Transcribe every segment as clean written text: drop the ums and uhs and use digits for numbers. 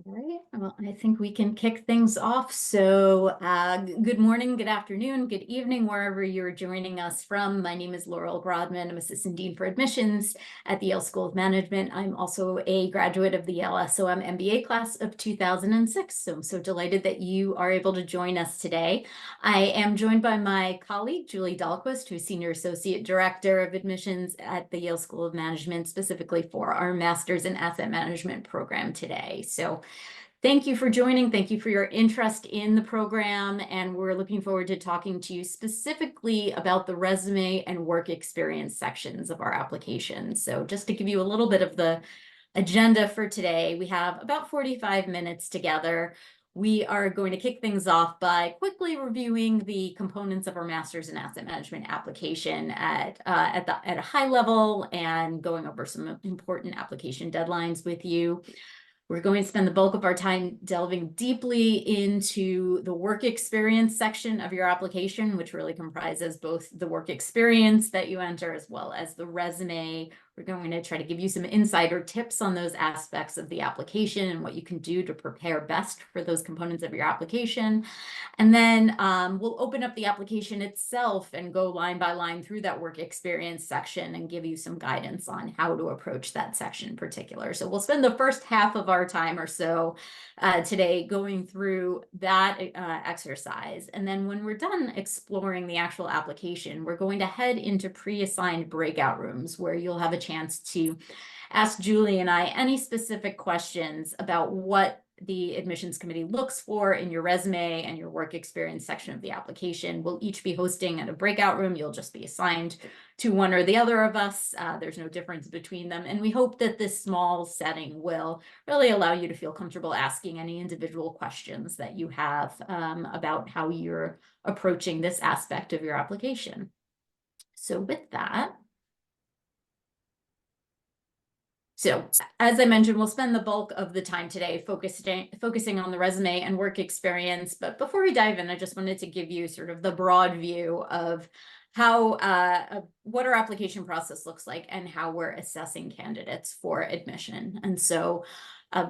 All right, well, I think we can kick things off. Good morning, good afternoon, good evening, wherever you're joining us from. My name is Laurel Brodman. I'm Assistant Dean for Admissions at the Yale School of Management. I'm also a graduate of the Yale SOM MBA class of 2006. So I'm so delighted that you are able to join us today. I am joined by my colleague, Julie Dahlquist, who's Senior Associate Director of Admissions at the Yale School of Management, specifically for our Masters in Asset Management program today. So thank you for joining. Thank you for your interest in the program. And we're looking forward to talking to you specifically about the resume and work experience sections of our application. So just to give you a little bit of the agenda for today, we have about 45 minutes together. We are going to kick things off by quickly reviewing the components of our Masters in Asset Management application at a high level and going over some important application deadlines with you. We're going to spend the bulk of our time delving deeply into the work experience section of your application, which really comprises both the work experience that you enter as well as the resume. We're going to try to give you some insider tips on those aspects of the application and what you can do to prepare best for those components of your application. And then we'll open up the application itself and go line by line through that work experience section and give you some guidance on how to approach that section in particular. So we'll spend the first half of our time or so today going through that exercise. And then when we're done exploring the actual application, we're going to head into pre-assigned breakout rooms where you'll have a chance to ask Julie and I any specific questions about what the admissions committee looks for in your resume and your work experience section of the application. We'll each be hosting at a breakout room. You'll just be assigned to one or the other of us. There's no difference between them. And we hope that this small setting will really allow you to feel comfortable asking any individual questions that you have about how you're approaching this aspect of your application. So with that, as I mentioned, we'll spend the bulk of the time today focusing on the resume and work experience. But before we dive in, I just wanted to give you sort of the broad view of how what our application process looks like and how we're assessing candidates for admission. And so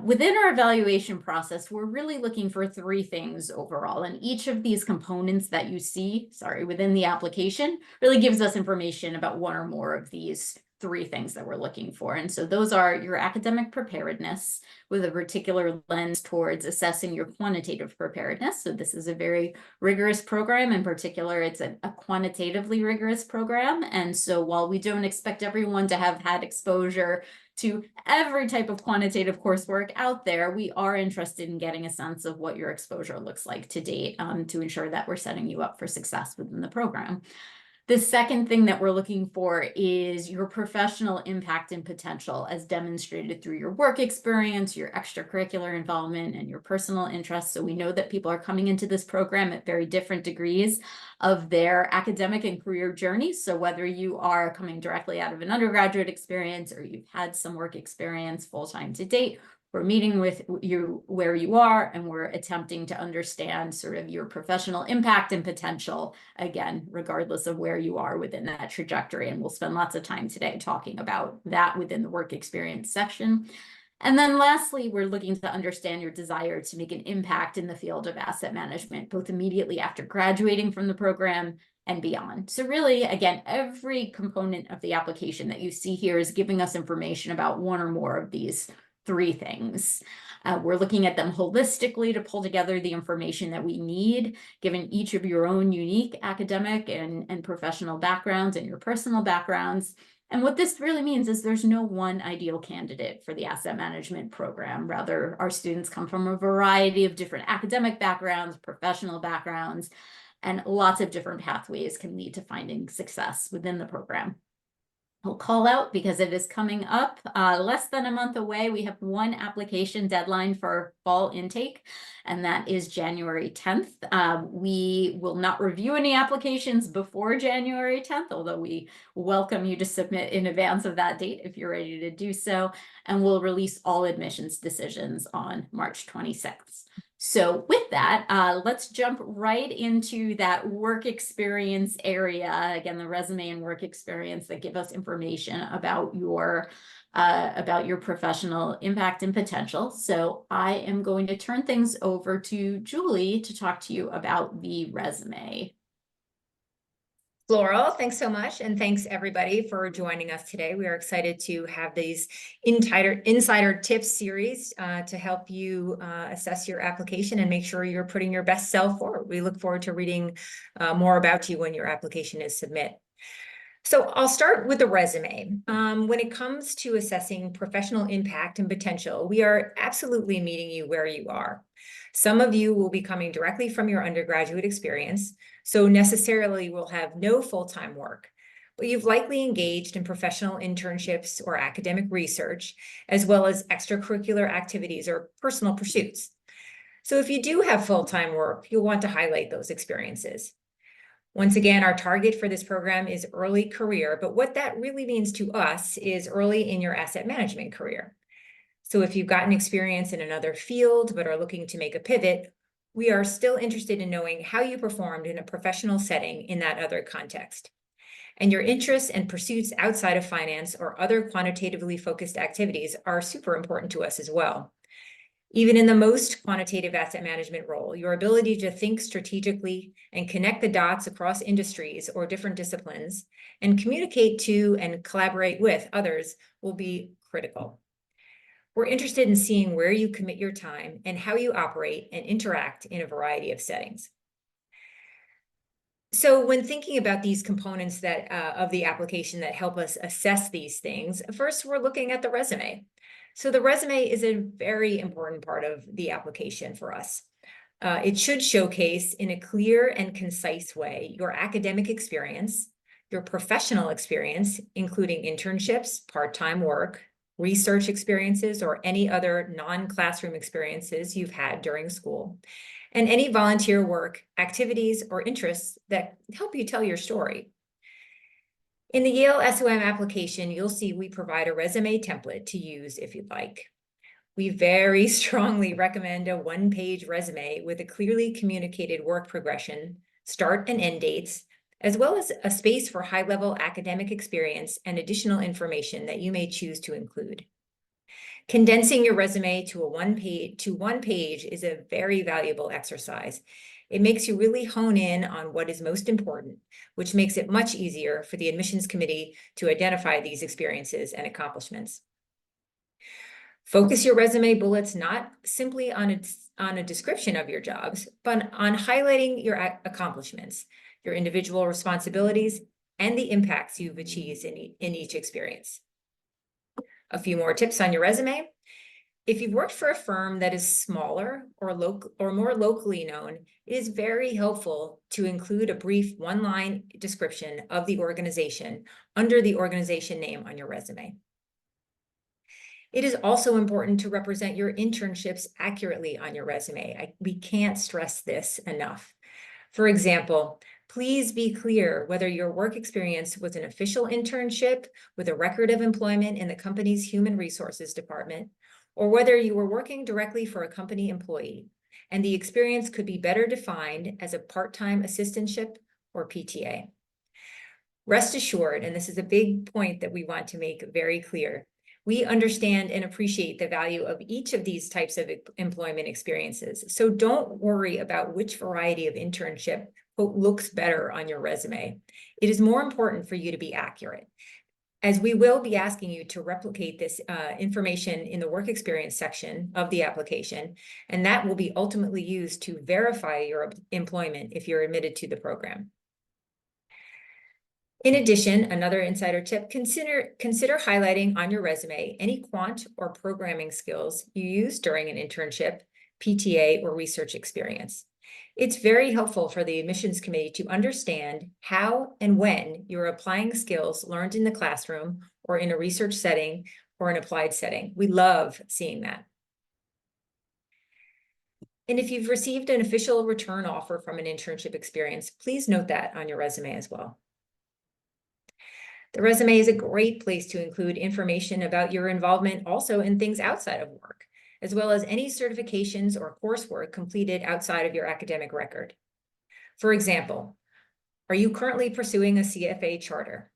within our evaluation process, we're really looking for three things overall. And each of these components that you see, within the application really gives us information about one or more of these three things that we're looking for. And so those are your academic preparedness with a particular lens towards assessing your quantitative preparedness. So this is a very rigorous program. In particular, it's a quantitatively rigorous program. And so while we don't expect everyone to have had exposure to every type of quantitative coursework out there, we are interested in getting a sense of what your exposure looks like to date to ensure that we're setting you up for success within the program. The second thing that we're looking for is your professional impact and potential as demonstrated through your work experience, your extracurricular involvement, and your personal interests. So we know that people are coming into this program at very different degrees of their academic and career journeys. So whether you are coming directly out of an undergraduate experience or you've had some work experience full-time to date, we're meeting with you where you are, and we're attempting to understand sort of your professional impact and potential, again, regardless of where you are within that trajectory. And we'll spend lots of time today talking about that within the work experience section. And then lastly, we're looking to understand your desire to make an impact in the field of asset management, both immediately after graduating from the program and beyond. So really, again, every component of the application that you see here is giving us information about one or more of these three things. We're looking at them holistically to pull together the information that we need, given each of your own unique academic and professional backgrounds and your personal backgrounds. And what this really means is there's no one ideal candidate for the asset management program. Rather, our students come from a variety of different academic backgrounds, professional backgrounds, and lots of different pathways can lead to finding success within the program. I'll call out because it is coming up less than a month away. We have one application deadline for fall intake, and that is January 10th. We will not review any applications before January 10th, although we welcome you to submit in advance of that date if you're ready to do so. And we'll release all admissions decisions on March 26th. So with that, let's jump right into that work experience area. Again, the resume and work experience that give us information about your about your professional impact and potential. So I am going to turn things over to Julie to talk to you about the resume. Laurel, thanks so much. And thanks everybody for joining us today. We are excited to have these insider tips series to help you assess your application and make sure you're putting your best self forward. We look forward to reading more about you when your application is submitted. So I'll start with the resume. When it comes to assessing professional impact and potential, we are absolutely meeting you where you are. Some of you will be coming directly from your undergraduate experience, so necessarily will have no full-time work, but you've likely engaged in professional internships or academic research, as well as extracurricular activities or personal pursuits. So if you do have full-time work, you'll want to highlight those experiences. Once again, our target for this program is early career, but what that really means to us is early in your asset management career. So if you've gotten experience in another field, but are looking to make a pivot, we are still interested in knowing how you performed in a professional setting in that other context. And your interests and pursuits outside of finance or other quantitatively focused activities are super important to us as well. Even in the most quantitative asset management role, your ability to think strategically and connect the dots across industries or different disciplines and communicate to and collaborate with others will be critical. We're interested in seeing where you commit your time and how you operate and interact in a variety of settings. So when thinking about these components that of the application that help us assess these things, first we're looking at the resume. So the resume is a very important part of the application for us. It should showcase in a clear and concise way your academic experience, your professional experience, including internships, part-time work, research experiences, or any other non-classroom experiences you've had during school, and any volunteer work, activities, or interests that help you tell your story. In the Yale SOM application, you'll see we provide a resume template to use if you'd like. We very strongly recommend a one-page resume with a clearly communicated work progression, start and end dates, as well as a space for high-level academic experience and additional information that you may choose to include. Condensing your resume to one page is a very valuable exercise. It makes you really hone in on what is most important, which makes it much easier for the admissions committee to identify these experiences and accomplishments. Focus your resume bullets not simply on a description of your jobs, but on highlighting your accomplishments, your individual responsibilities, and the impacts you've achieved in each experience. A few more tips on your resume. If you've worked for a firm that is smaller or more locally known, it is very helpful to include a brief one-line description of the organization under the organization name on your resume. It is also important to represent your internships accurately on your resume. We can't stress this enough. For example, please be clear whether your work experience was an official internship with a record of employment in the company's human resources department, or whether you were working directly for a company employee, and the experience could be better defined as a part-time assistantship or PTA. Rest assured, and this is a big point that we want to make very clear, we understand and appreciate the value of each of these types of employment experiences. So don't worry about which variety of internship looks better on your resume. It is more important for you to be accurate, as we will be asking you to replicate this information in the work experience section of the application, and that will be ultimately used to verify your employment if you're admitted to the program. In addition, another insider tip, consider highlighting on your resume any quant or programming skills you used during an internship, PTA, or research experience. It's very helpful for the admissions committee to understand how and when you're applying skills learned in the classroom or in a research setting or an applied setting. We love seeing that. And if you've received an official return offer from an internship experience, please note that on your resume as well. The resume is a great place to include information about your involvement also in things outside of work, as well as any certifications or coursework completed outside of your academic record. For example, are you currently pursuing a CFA charter?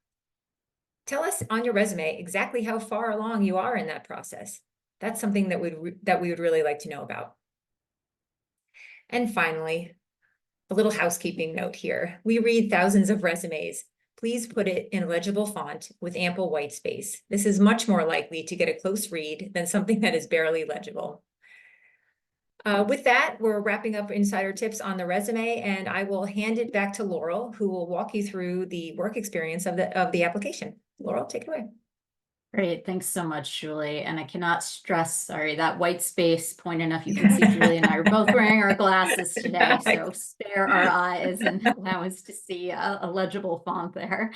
Tell us on your resume exactly how far along you are in that process. That's something that we would really like to know about. And finally, a little housekeeping note here. We read thousands of resumes. Please put it in legible font with ample white space. This is much more likely to get a close read than something that is barely legible. With that, we're wrapping up insider tips on the resume, and I will hand it back to Laurel, who will walk you through the work experience of the application. Laurel, take it away. Great, thanks so much, Julie. And I cannot stress, sorry, that white space point enough. You can see Julie and I are both wearing our glasses today, so spare our eyes and allow us to see a legible font there.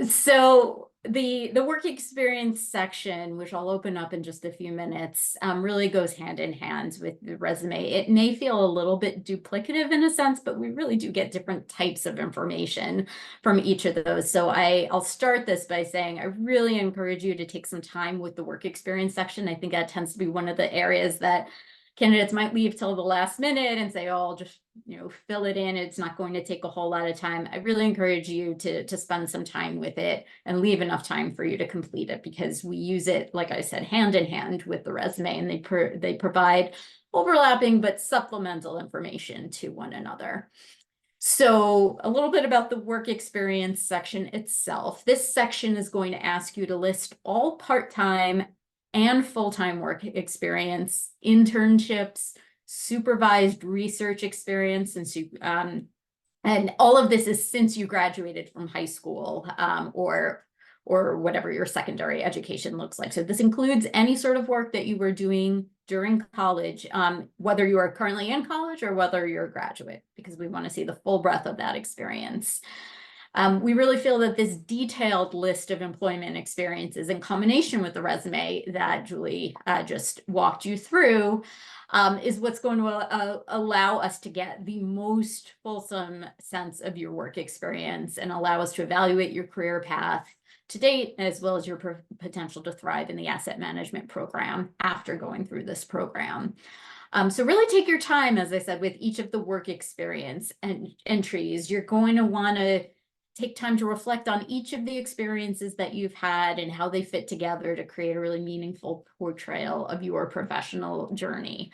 So the work experience section, which I'll open up in just a few minutes, really goes hand in hand with the resume. It may feel a little bit duplicative in a sense, but we really do get different types of information from each of those. So I'll start this by saying I really encourage you to take some time with the work experience section. I think that tends to be one of the areas that candidates might leave till the last minute and say, oh, I'll just, fill it in. It's not going to take a whole lot of time. I really encourage you to spend some time with it and leave enough time for you to complete it, because we use it, like I said, hand in hand with the resume, and they provide overlapping but supplemental information to one another. So a little bit about the work experience section itself. This section is going to ask you to list all part-time and full-time work experience, internships, supervised research experience, and all of this is since you graduated from high school, or whatever your secondary education looks like. So this includes any sort of work that you were doing during college, whether you are currently in college or whether you're a graduate, because we want to see the full breadth of that experience. We really feel that this detailed list of employment experiences, in combination with the resume that Julie just walked you through, is what's going to allow us to get the most fulsome sense of your work experience and allow us to evaluate your career path to date, as well as your potential to thrive in the asset management program after going through this program. So really take your time, as I said, with each of the work experience and entries. You're going to want to take time to reflect on each of the experiences that you've had and how they fit together to create a really meaningful portrayal of your professional journey.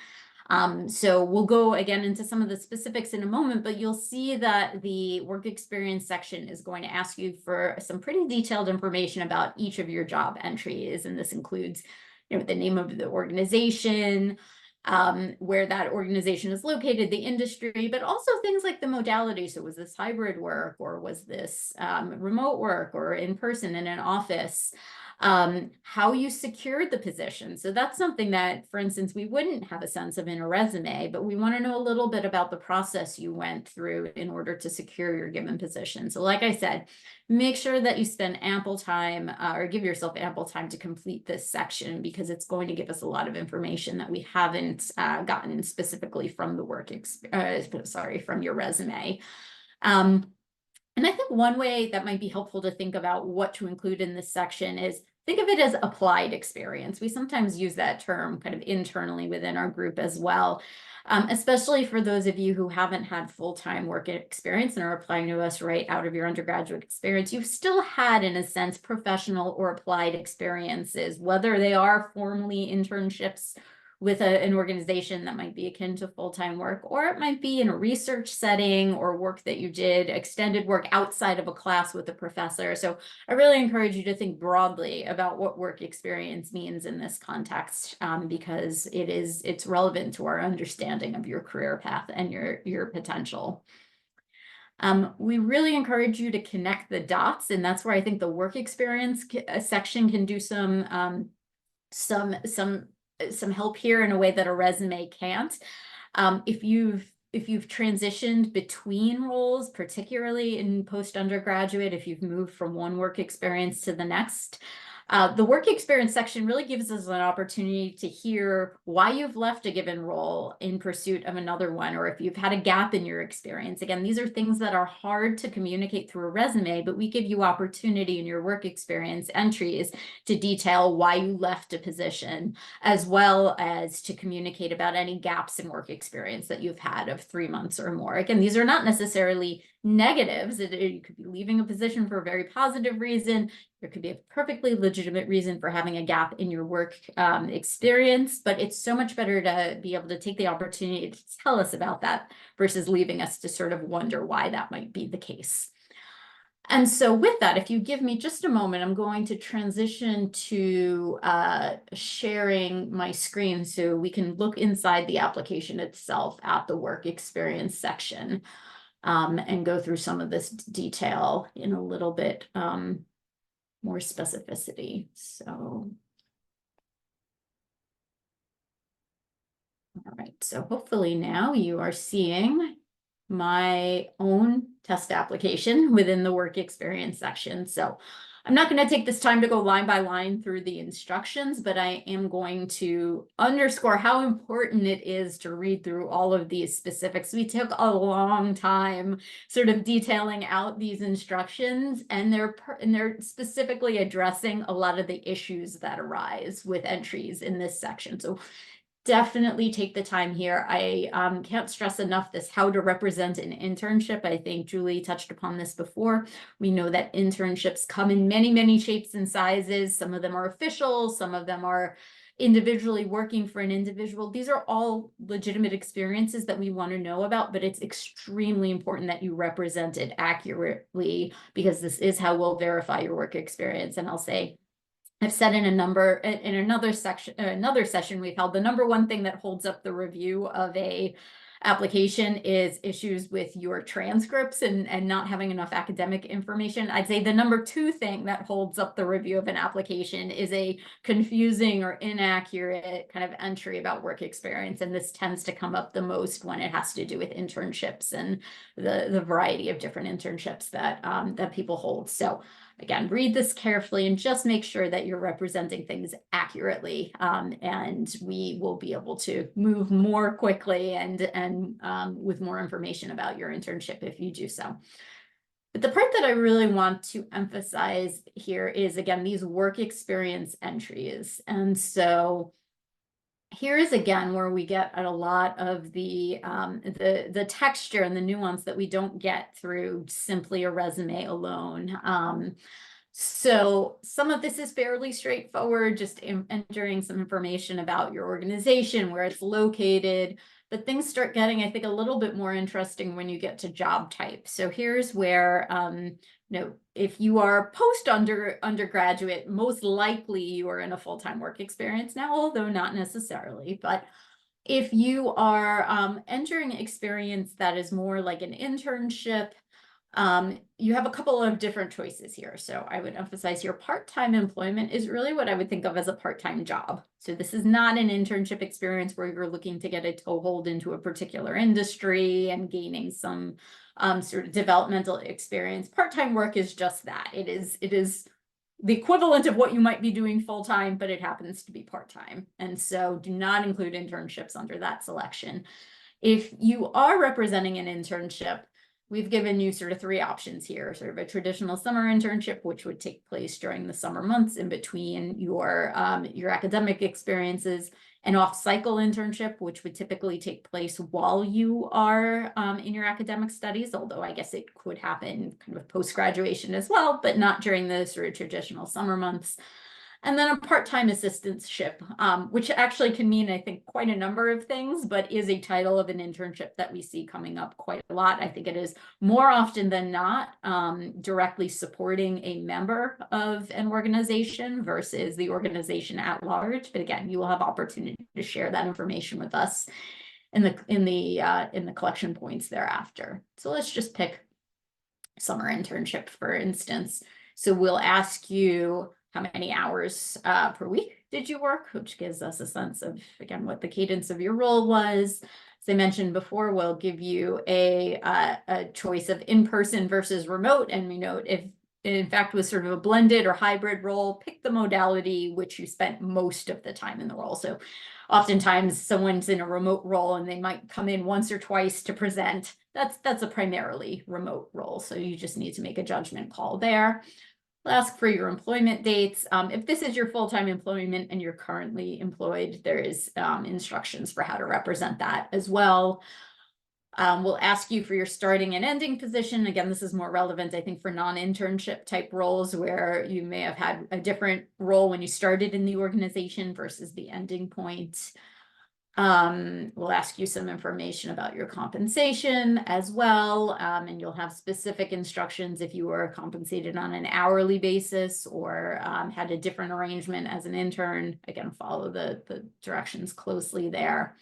So we'll go again into some of the specifics in a moment, but you'll see that the work experience section is going to ask you for some pretty detailed information about each of your job entries. And this includes, the name of the organization, where that organization is located, the industry, but also things like the modality. So was this hybrid work, or was this remote work, or in person in an office? How you secured the position. So that's something that, for instance, we wouldn't have a sense of in a resume, but we want to know a little bit about the process you went through in order to secure your given position. So like I said, make sure that you spend ample time, or give yourself ample time to complete this section, because it's going to give us a lot of information that we haven't gotten specifically from the from your resume. And I think one way that might be helpful to think about what to include in this section is think of it as applied experience. We sometimes use that term kind of internally within our group as well, especially for those of you who haven't had full-time work experience and are applying to us right out of your undergraduate experience. You've still had, in a sense, professional or applied experiences, whether they are formally internships with an organization that might be akin to full-time work, or it might be in a research setting or work that you did, extended work outside of a class with a professor. So I really encourage you to think broadly about what work experience means in this context, because it's relevant to our understanding of your career path and your potential. We really encourage you to connect the dots, and that's where I think the work experience section can do some help here in a way that a resume can't. If you've transitioned between roles, particularly in post-undergraduate, if you've moved from one work experience to the next, the work experience section really gives us an opportunity to hear why you've left a given role in pursuit of another one, or if you've had a gap in your experience. Again, these are things that are hard to communicate through a resume, but we give you opportunity in your work experience entries to detail why you left a position, as well as to communicate about any gaps in work experience that you've had of 3 months or more. Again, these are not necessarily negatives. You could be leaving a position for a very positive reason. There could be a perfectly legitimate reason for having a gap in your work experience, but it's so much better to be able to take the opportunity to tell us about that versus leaving us to sort of wonder why that might be the case. And so with that, if you give me just a moment, I'm going to transition to sharing my screen so we can look inside the application itself at the work experience section and go through some of this detail in a little bit more specificity. So, all right, so hopefully now you are seeing my own test application within the work experience section. So I'm not going to take this time to go line by line through the instructions, but I am going to underscore how important it is to read through all of these specifics. We took a long time sort of detailing out these instructions, and they're specifically addressing a lot of the issues that arise with entries in this section. So definitely take the time here. I can't stress enough this how to represent an internship. I think Julie touched upon this before. We know that internships come in many, many shapes and sizes. Some of them are official, some of them are individually working for an individual. These are all legitimate experiences that we want to know about, but it's extremely important that you represent it accurately because this is how we'll verify your work experience. And I'll say, I've said in another session we've held, the number one thing that holds up the review of a application is issues with your transcripts and not having enough academic information. I'd say the number two thing that holds up the review of an application is a confusing or inaccurate kind of entry about work experience. And this tends to come up the most when it has to do with internships and the variety of different internships that that people hold. So again, read this carefully and just make sure that you're representing things accurately, and we will be able to move more quickly and with more information about your internship if you do so. But the part that I really want to emphasize here is, again, these work experience entries. And so here's again where we get at a lot of the texture and the nuance that we don't get through simply a resume alone. So some of this is fairly straightforward, just entering some information about your organization, where it's located, but things start getting, I think, a little bit more interesting when you get to job type. So here's where, if you are undergraduate, most likely you are in a full-time work experience now, although not necessarily. But if you are entering experience that is more like an internship, you have a couple of different choices here. So I would emphasize your part-time employment is really what I would think of as a part-time job. So this is not an internship experience where you're looking to get a toehold into a particular industry and gaining some sort of developmental experience. Part-time work is just that. It is the equivalent of what you might be doing full-time, but it happens to be part-time. And so do not include internships under that selection. If you are representing an internship, we've given you sort of three options here, sort of a traditional summer internship, which would take place during the summer months in between your academic experiences, an off-cycle internship, which would typically take place while you are in your academic studies, although I guess it could happen kind of post-graduation as well, but not during the sort of traditional summer months. And then a part-time assistantship, which actually can mean, I think, quite a number of things, but is a title of an internship that we see coming up quite a lot. I think it is more often than not directly supporting a member of an organization versus the organization at large. But again, you will have opportunity to share that information with us in the collection points thereafter. So let's just pick summer internship, for instance. So we'll ask you, how many hours per week did you work, which gives us a sense of, again, what the cadence of your role was. As I mentioned before, we'll give you a choice of in-person versus remote. And we note if it in fact was sort of a blended or hybrid role, pick the modality which you spent most of the time in the role. So oftentimes someone's in a remote role and they might come in once or twice to present. That's a primarily remote role. So you just need to make a judgment call there. Ask for your employment dates. If this is your full-time employment and you're currently employed, there is instructions for how to represent that as well. We'll ask you for your starting and ending position. Again, this is more relevant, I think, for non-internship type roles where you may have had a different role when you started in the organization versus the ending point. We'll ask you some information about your compensation as well, and you'll have specific instructions if you were compensated on an hourly basis or had a different arrangement as an intern. Again, follow the directions closely there.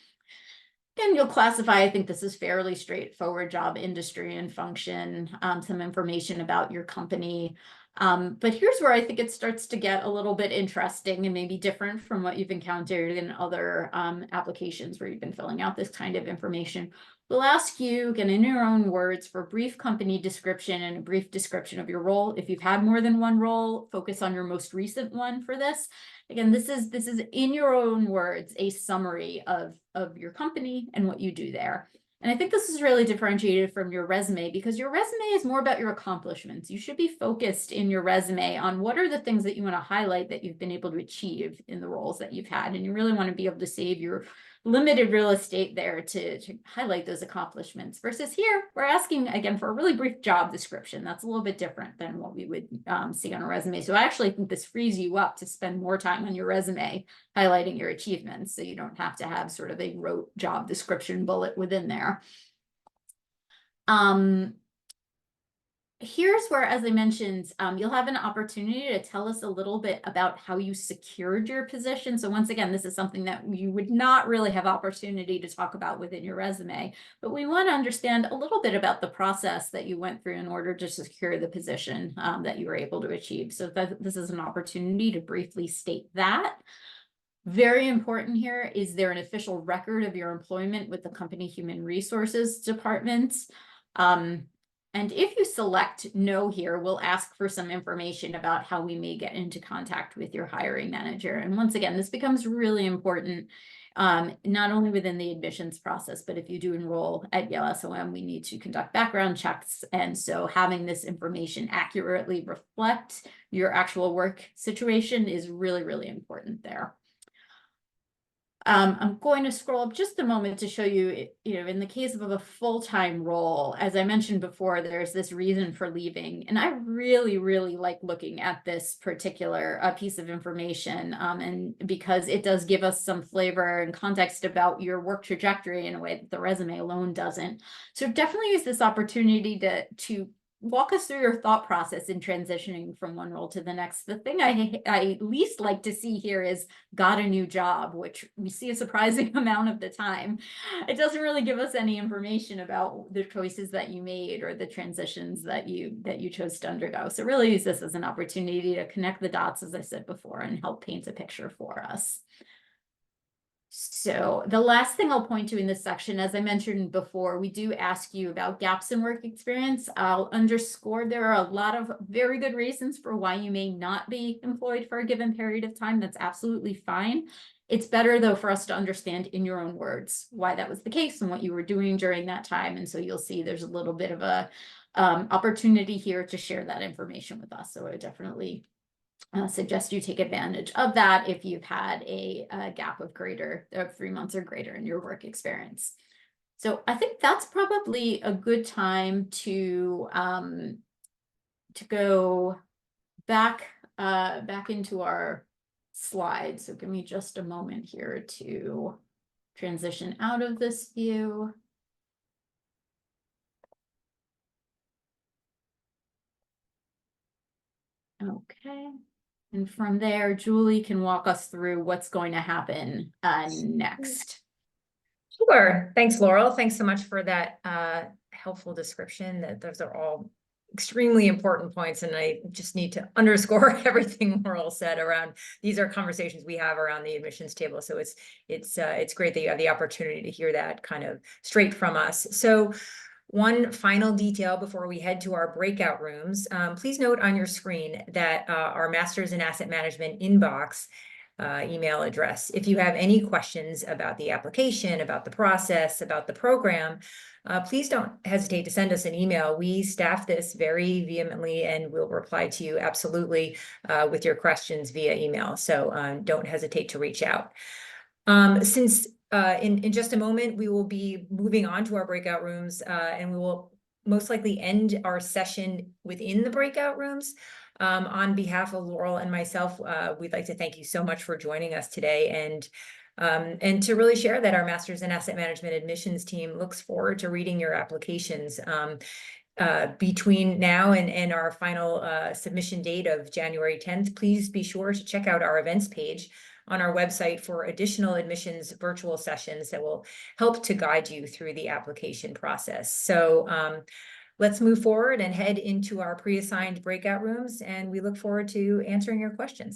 And you'll classify, I think this is fairly straightforward, job, industry, and function, some information about your company. But here's where I think it starts to get a little bit interesting and maybe different from what you've encountered in other applications where you've been filling out this kind of information. We'll ask you, again, in your own words, for a brief company description and a brief description of your role. If you've had more than one role, focus on your most recent one for this. Again, this is in your own words, a summary of your company and what you do there. And I think this is really differentiated from your resume because your resume is more about your accomplishments. You should be focused in your resume on what are the things that you want to highlight that you've been able to achieve in the roles that you've had. And you really want to be able to save your limited real estate there to highlight those accomplishments. Versus here, we're asking, again, for a really brief job description. That's a little bit different than what we would see on a resume. So I actually think this frees you up to spend more time on your resume highlighting your achievements, so you don't have to have sort of a rote job description bullet within there. Here's where, as I mentioned, you'll have an opportunity to tell us a little bit about how you secured your position. So once again, this is something that you would not really have opportunity to talk about within your resume, but we want to understand a little bit about the process that you went through in order to secure the position that you were able to achieve. So this is an opportunity to briefly state that. Very important here, is there an official record of your employment with the company human resources department? And if you select no here, we'll ask for some information about how we may get into contact with your hiring manager. And once again, this becomes really important, not only within the admissions process, but if you do enroll at Yale SOM, we need to conduct background checks. And so having this information accurately reflect your actual work situation is really, really important there. I'm going to scroll up just a moment to show you, in the case of a full-time role, as I mentioned before, there's this reason for leaving. And I really, really like looking at this particular piece of information, and because it does give us some flavor and context about your work trajectory in a way that the resume alone doesn't. So definitely use this opportunity to walk us through your thought process in transitioning from one role to the next. The thing I least like to see here is got a new job, which we see a surprising amount of the time. It doesn't really give us any information about the choices that you made or the transitions that you chose to undergo. So really use this as an opportunity to connect the dots, as I said before, and help paint a picture for us. So the last thing I'll point to in this section, as I mentioned before, we do ask you about gaps in work experience. I'll underscore there are a lot of very good reasons for why you may not be employed for a given period of time. That's absolutely fine. It's better, though, for us to understand in your own words why that was the case and what you were doing during that time. And so you'll see there's a little bit of a opportunity here to share that information with us. So I definitely suggest you take advantage of that if you've had a gap of 3 months or greater in your work experience. So I think that's probably a good time to go back into our slides. So give me just a moment here to transition out of this view. Okay. And from there, Julie can walk us through what's going to happen next. Sure. Thanks, Laurel. Thanks so much for that helpful description. Those are all extremely important points, and I just need to underscore everything Laurel said around these are conversations we have around the admissions table. So it's great that you have the opportunity to hear that kind of straight from us. So one final detail before we head to our breakout rooms, please note on your screen that our Masters in Asset Management inbox email address. If you have any questions about the application, about the process, about the program, please don't hesitate to send us an email. We staff this very vehemently and we'll reply to you absolutely with your questions via email. So don't hesitate to reach out. Since in just a moment, we will be moving on to our breakout rooms, and we will most likely end our session within the breakout rooms. On behalf of Laurel and myself, we'd like to thank you so much for joining us today, and to really share that our Masters in Asset Management admissions team looks forward to reading your applications. Between now and our final submission date of January 10th, please be sure to check out our events page on our website for additional admissions virtual sessions that will help to guide you through the application process. So let's move forward and head into our pre-assigned breakout rooms, and we look forward to answering your questions.